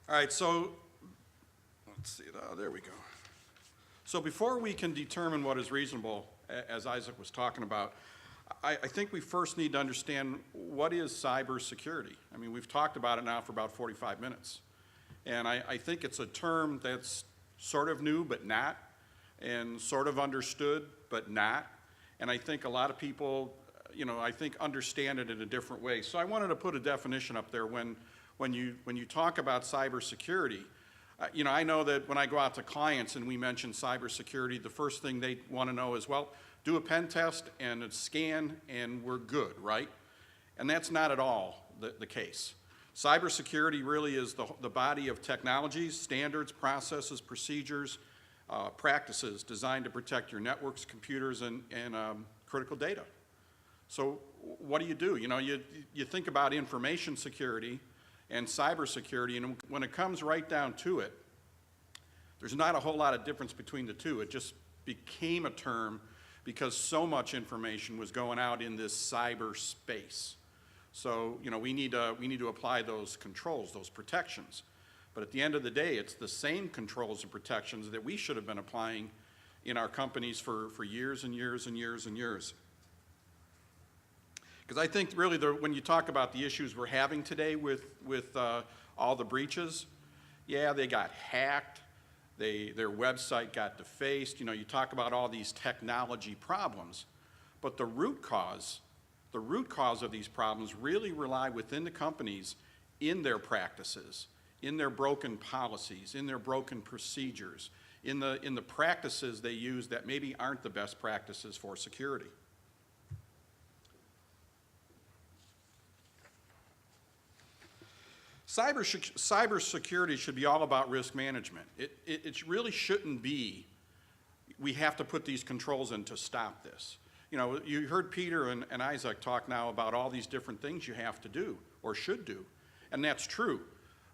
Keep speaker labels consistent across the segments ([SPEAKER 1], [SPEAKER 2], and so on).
[SPEAKER 1] All right, so let's see, there we go. So before we can determine what is reasonable, as Isaac was talking about, I think we first need to understand what is cybersecurity. I mean, we've talked about it now for about 45 minutes. And I think it's a term that's sort of new but not, and sort of understood but not. And I think a lot of people, I think understand it in a different way. So I wanted to put a definition up there when you talk about cybersecurity. I know that when I go out to clients and we mention cybersecurity, the first thing they want to know is, well, do a pen test and a scan and we're good, right? And that's not at all the case. Cybersecurity really is the body of technologies, standards, processes, procedures, practices designed to protect your networks, computers, and critical data. So what do? You think about information security and cybersecurity, and when it comes right down to it, there's not a whole lot of difference between the two. It just became a term because so much information was going out in this cyberspace. So, we need to apply those controls, those protections. But at the end of the day, it's the same controls and protections that we should have been applying in our companies for years and years and years and years. Because I think really when you talk about the issues we're having today with all the breaches, yeah, they got hacked, their website got defaced, you talk about all these technology problems, but the root cause of these problems really rely within the companies in their practices, in their broken policies, in their broken procedures, in the practices they use that maybe aren't the best practices for security. Cybersecurity should be all about risk management. It really shouldn't be, we have to put these controls in to stop this. You heard Peter and Isaac talk now about all these different things you have to do or should do, and that's true.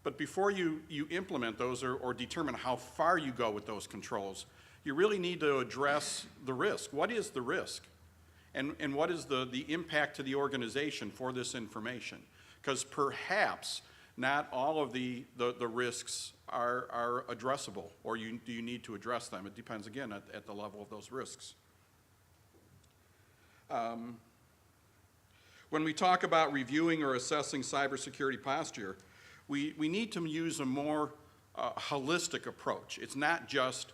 [SPEAKER 1] But before you implement those or determine how far you go with those controls, you really need to address the risk. What is the risk? And what is the impact to the organization for this information? Because perhaps not all of the risks are addressable, or do you need to address them? It depends, again, at the level of those risks. When we talk about reviewing or assessing cybersecurity posture, we need to use a more holistic approach. It's not just,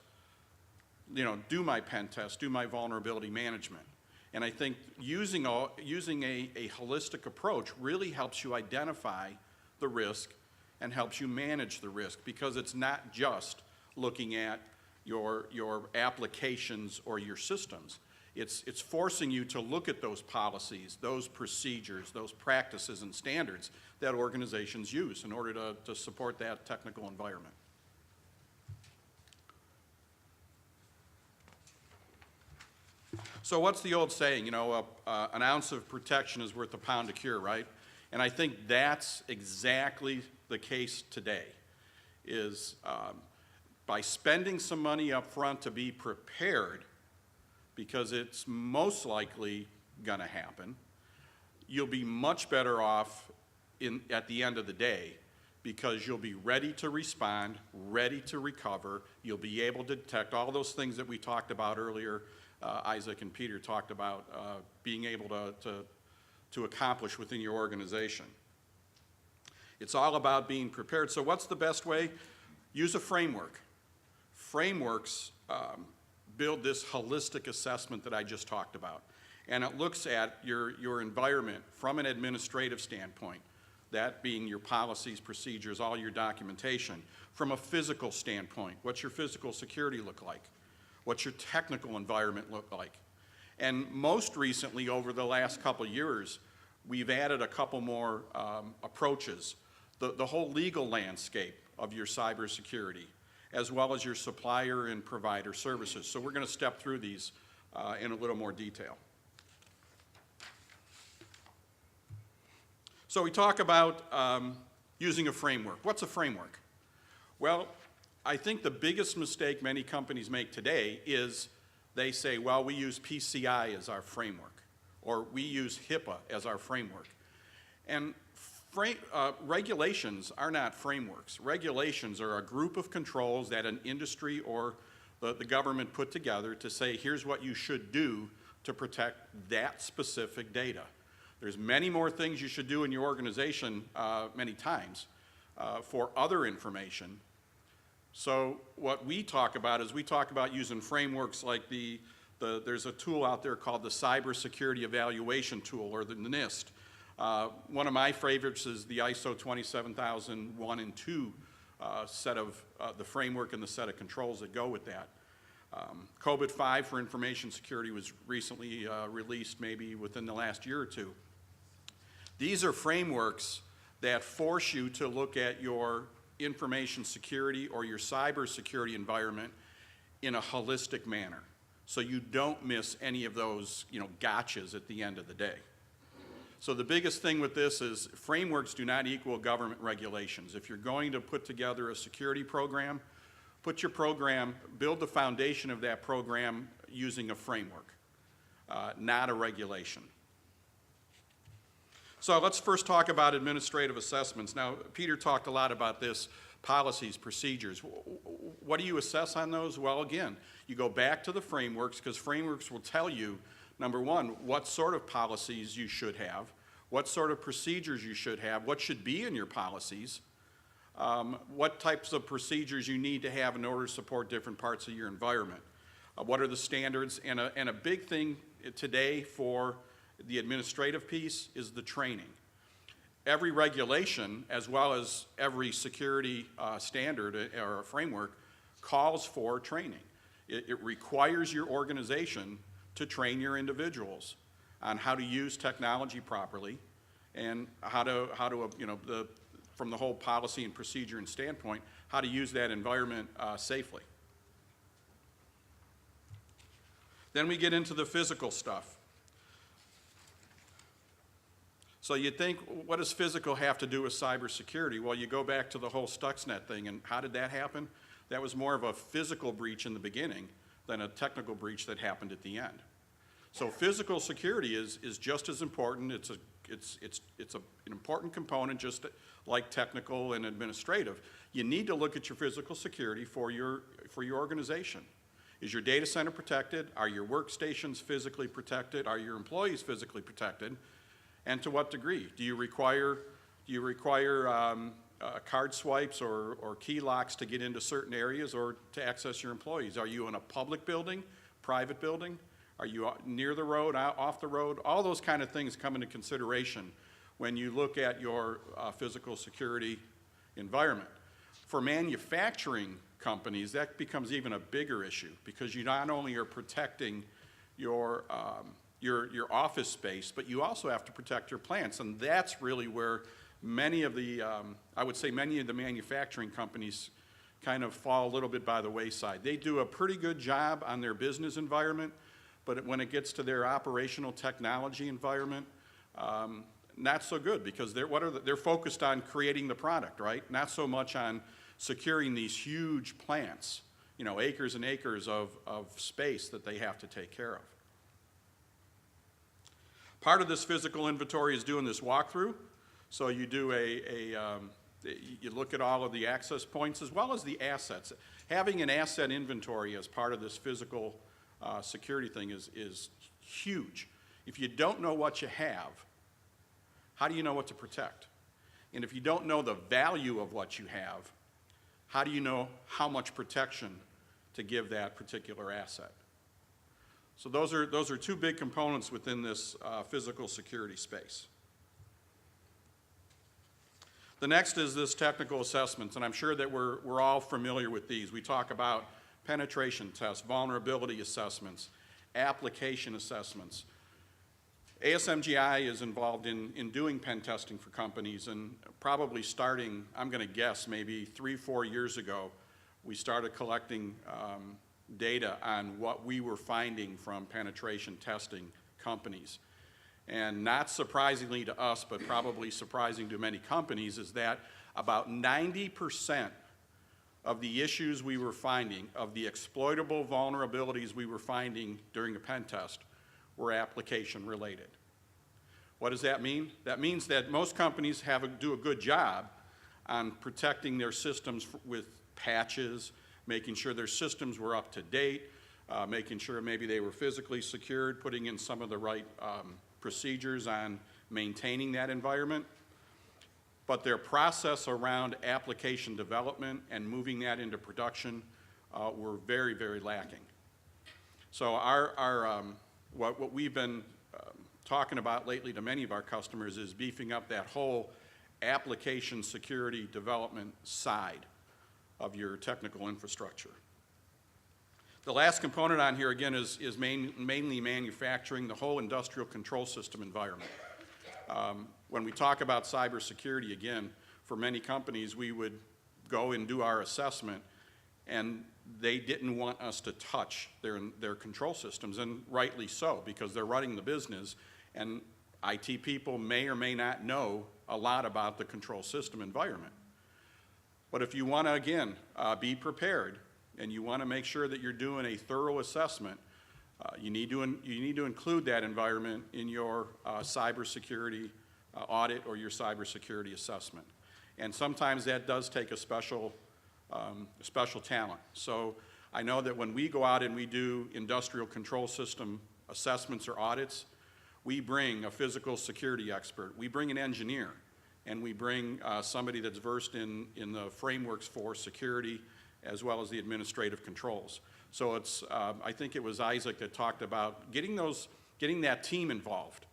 [SPEAKER 1] do my pen test, do my vulnerability management. And I think using a holistic approach really helps you identify the risk and helps you manage the risk, because it's not just looking at your applications or your systems. It's forcing you to look at those policies, those procedures, those practices and standards that organizations use in order to support that technical environment. So what's the old saying? An ounce of protection is worth a pound of cure, right? And I think that's exactly the case today, is by spending some money up front to be prepared, because it's most likely going to happen, you'll be much better off at the end of the day, because you'll be ready to respond, ready to recover. You'll be able to detect all those things that we talked about earlier. Isaac and Peter talked about being able to accomplish within your organization. It's all about being prepared. So what's the best way? Use a framework. Frameworks build this holistic assessment that I just talked about. And it looks at your environment from an administrative standpoint, that being your policies, procedures, all your documentation. From a physical standpoint, what's your physical security look like? What's your technical environment look like? And most recently, over the last couple years, we've added a couple more approaches. The whole legal landscape of your cybersecurity, as well as your supplier and provider services. So we're going to step through these in a little more detail. So we talk about using a framework. What's a framework? Well, I think the biggest mistake many companies make today is they say, well, we use PCI as our framework, or we use HIPAA as our framework. And Regulations are not frameworks. Regulations are a group of controls that an industry or the government put together to say, here's what you should do to protect that specific data. There's many more things you should do in your organization many times for other information. So what we talk about is we talk about using frameworks like there's a tool out there called the Cybersecurity Evaluation Tool, or the NIST. One of my favorites is the ISO 27001 and 2 set of the framework and the set of controls that go with that. COBIT 5 for information security was recently released, maybe within the last year or two. These are frameworks that force you to look at your information security or your cybersecurity environment in a holistic manner, so you don't miss any of those, gotchas at the end of the day. So the biggest thing with this is frameworks do not equal government regulations. If you're going to put together a security program, build the foundation of that program using a framework, not a regulation. So let's first talk about administrative assessments. Now, Peter talked a lot about this, policies, procedures. What do you assess on those? Well, again, you go back to the frameworks, because frameworks will tell you, number one, what sort of policies you should have, what sort of procedures you should have, what should be in your policies, what types of procedures you need to have in order to support different parts of your environment. What are the standards? And a big thing today for the administrative piece is the training. Every regulation, as well as every security standard or framework, calls for training. It requires your organization to train your individuals on how to use technology properly and how to from the whole policy and procedure and standpoint, how to use that environment safely. Then we get into the physical stuff. So you think, what does physical have to do with cybersecurity? Well, you go back to the whole Stuxnet thing, and how did that happen? That was more of a physical breach in the beginning than a technical breach that happened at the end. So physical security is just as important. It's an important component, just like technical and administrative. You need to look at your physical security for your organization. Is your data center protected? Are your workstations physically protected? Are your employees physically protected? And to what degree? Do you require card swipes or key locks to get into certain areas or to access your employees? Are you in a public building, private building? Are you near the road, off the road? All those kind of things come into consideration when you look at your physical security environment. For manufacturing companies, that becomes even a bigger issue, because you not only are protecting your office space, but you also have to protect your plants. And that's really where many of the, I would say many of the manufacturing companies kind of fall a little bit by the wayside. They do a pretty good job on their business environment, but when it gets to their operational technology environment, not so good, because they're focused on creating the product, right? Not so much on securing these huge plants, acres and acres of space that they have to take care of. Part of this physical inventory is doing this walkthrough. So you do you look at all of the access points as well as the assets. Having an asset inventory as part of this physical security thing is huge. If you don't know what you have, how do you know what to protect? And if you don't know the value of what you have, how do you know how much protection to give that particular asset? So those are two big components within this physical security space. The next is this technical assessments, and I'm sure that we're all familiar with these. We talk about penetration tests, vulnerability assessments, application assessments. ASMGi is involved in doing pen testing for companies, and probably starting, I'm going to guess, maybe 3-4 years ago, we started collecting data on what we were finding from penetration testing companies. And not surprisingly to us, but probably surprising to many companies, is that about 90% of the issues we were finding, of the exploitable vulnerabilities we were finding during a pen test, were application related. What does that mean? That means that most companies do a good job on protecting their systems with patches, making sure their systems were up to date, making sure maybe they were physically secured, putting in some of the right procedures on maintaining that environment. But their process around application development and moving that into production were very, very lacking. So what we've been talking about lately to many of our customers is beefing up that whole application security development side of your technical infrastructure. The last component on here, again, is mainly manufacturing, the whole industrial control system environment. When we talk about cybersecurity, again, for many companies, we would go and do our assessment, and they didn't want us to touch their control systems, and rightly so, because they're running the business, and IT people may or may not know a lot about the control system environment. But if you want to, again, be prepared, and you want to make sure that you're doing a thorough assessment, you need to include that environment in your cybersecurity audit or your cybersecurity assessment. And sometimes that does take a special talent. So I know that when we go out and we do industrial control system assessments or audits, we bring a physical security expert, we bring an engineer, and we bring somebody that's versed in the frameworks for security as well as the administrative controls. So it's, I think it was Isaac that talked about getting that team involved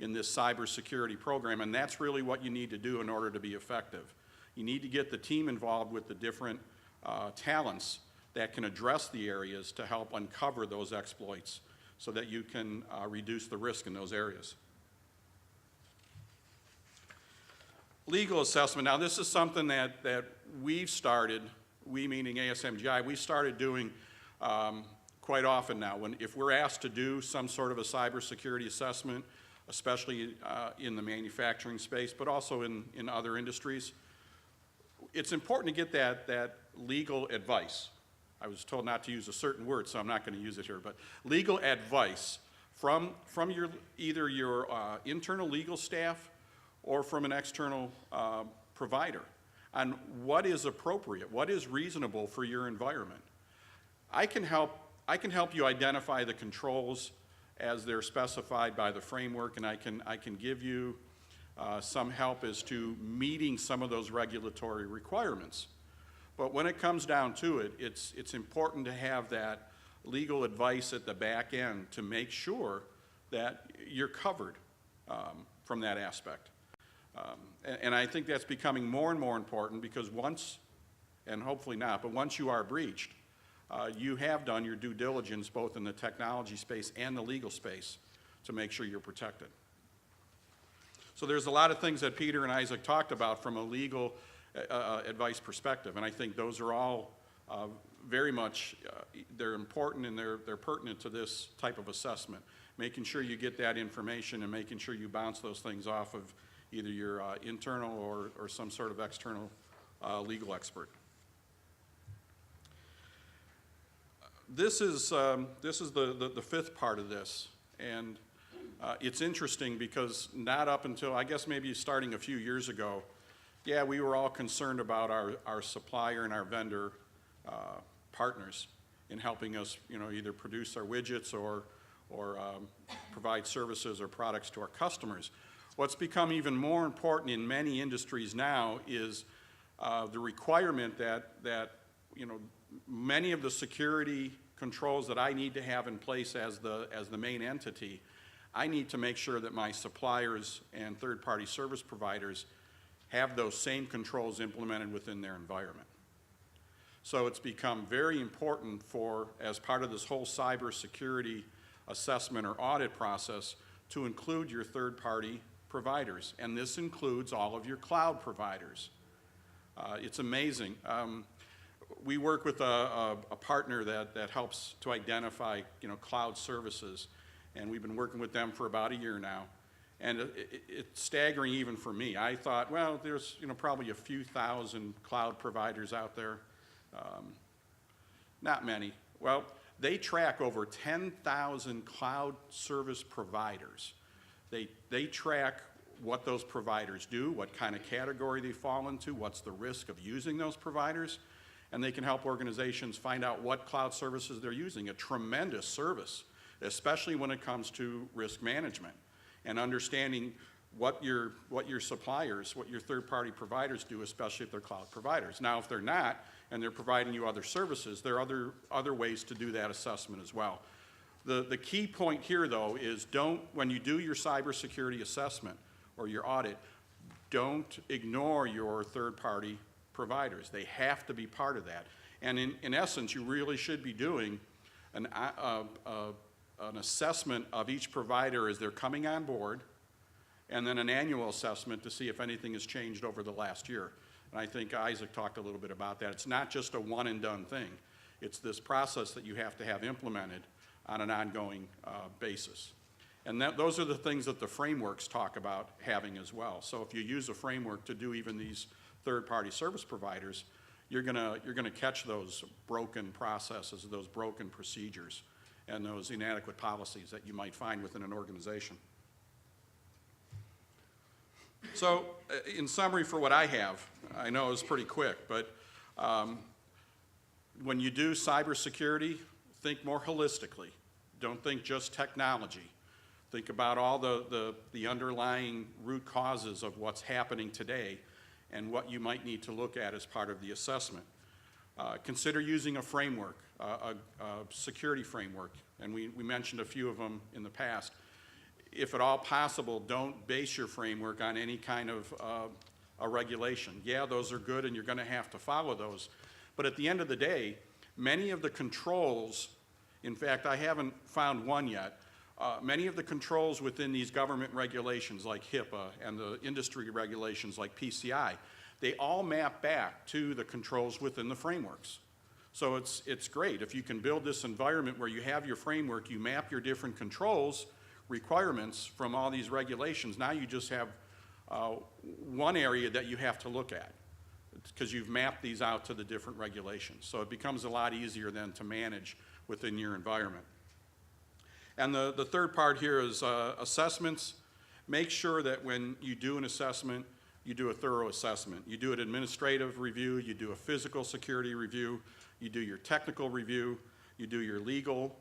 [SPEAKER 1] in this cybersecurity program, and that's really what you need to do in order to be effective. You need to get the team involved with the different talents that can address the areas to help uncover those exploits so that you can reduce the risk in those areas. Legal assessment. Now, this is something that we've started, we meaning ASMGi, we started doing quite often now. If we're asked to do some sort of a cybersecurity assessment, especially in the manufacturing space, but also in other industries, it's important to get that legal advice. I was told not to use a certain word, so I'm not going to use it here, but legal advice from either your internal legal staff or from an external provider on what is appropriate, what is reasonable for your environment. I can help you identify the controls as they're specified by the framework, and I can give you some help as to meeting some of those regulatory requirements. But when it comes down to it, it's important to have that legal advice at the back end to make sure that you're covered from that aspect. And I think that's becoming more and more important because once, and hopefully not, but once you are breached, you have done your due diligence both in the technology space and the legal space to make sure you're protected. So there's a lot of things that Peter and Isaac talked about from a legal advice perspective, and I think those are all very much, they're important and they're pertinent to this type of assessment. Making sure you get that information and making sure you bounce those things off of either your internal or some sort of external legal expert. This is the fifth part of this, and it's interesting because not up until, I guess maybe starting a few years ago, yeah, we were all concerned about our supplier and our vendor partners in helping us, either produce our widgets or provide services or products to our customers. What's become even more important in many industries now is the requirement that many of the security controls that I need to have in place as the main entity, I need to make sure that my suppliers and third-party service providers have those same controls implemented within their environment. So it's become very important as part of this whole cybersecurity assessment or audit process, to include your third-party providers, and this includes all of your cloud providers. It's amazing. We work with a partner that helps to identify cloud services, and we've been working with them for about a year now. And it's staggering even for me. I thought, well, there's probably a few thousand cloud providers out there. Not many. Well, they track over 10,000 cloud service providers They track what those providers do, what kind of category they fall into, what's the risk of using those providers, and they can help organizations find out what cloud services they're using. A tremendous service, especially when it comes to risk management and understanding what your suppliers, what your third-party providers do, especially if they're cloud providers. Now, if they're not, and they're providing you other services, there are other ways to do that assessment as well. The key point here, though, is when you do your cybersecurity assessment or your audit, don't ignore your third-party providers. They have to be part of that. And in essence, you really should be doing an assessment of each provider as they're coming on board, and then an annual assessment to see if anything has changed over the last year. And I think Isaac talked a little bit about that. It's not just a one and done thing. It's this process that you have to have implemented on an ongoing basis. And those are the things that the frameworks talk about having as well. So if you use a framework to do even these third-party service providers, you're gonna catch those broken processes, those broken procedures, and those inadequate policies that you might find within an organization. So, in summary for what I have, I know it's pretty quick, but when you do cybersecurity, think more holistically. Don't think just technology. Think about all the underlying root causes of what's happening today and what you might need to look at as part of the assessment. Consider using a framework, a security framework, and we mentioned a few of them in the past. If at all possible, don't base your framework on any kind of a regulation. Yeah, those are good and you're going to have to follow those. But at the end of the day, many of the controls, in fact, I haven't found one yet, many of the controls within these government regulations like HIPAA and the industry regulations like PCI, they all map back to the controls within the frameworks. So it's great. If you can build this environment where you have your framework, you map your different controls, requirements from all these regulations, now you just have one area that you have to look at because you've mapped these out to the different regulations. So it becomes a lot easier then to manage within your environment. And the third part here is assessments. Make sure that when you do an assessment, you do a thorough assessment. You do an administrative review, you do a physical security review, you do your technical review, you do your legal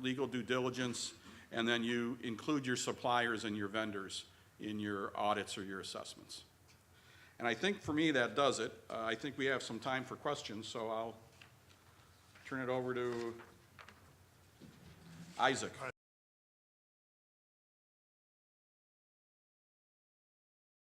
[SPEAKER 1] due diligence, and then you include your suppliers and your vendors in your audits or your assessments. And I think for me that does it. I think we have some time for questions, so I'll turn it over to Isaac.
[SPEAKER 2] All